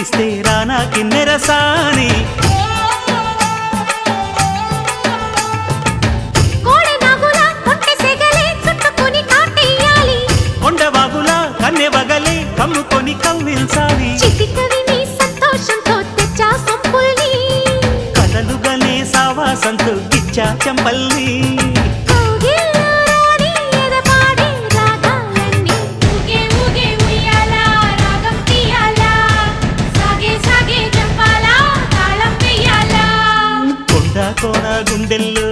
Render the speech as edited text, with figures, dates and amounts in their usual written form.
పిలిస్తే రానా కిన్నెరసాని కొండవాగులా కన్నెవగలే కమ్ముకొని కవ్వించాలి కలలుగనే సావాసంతో గిచ్చా చెంపల్ని కోన గుండెల్లో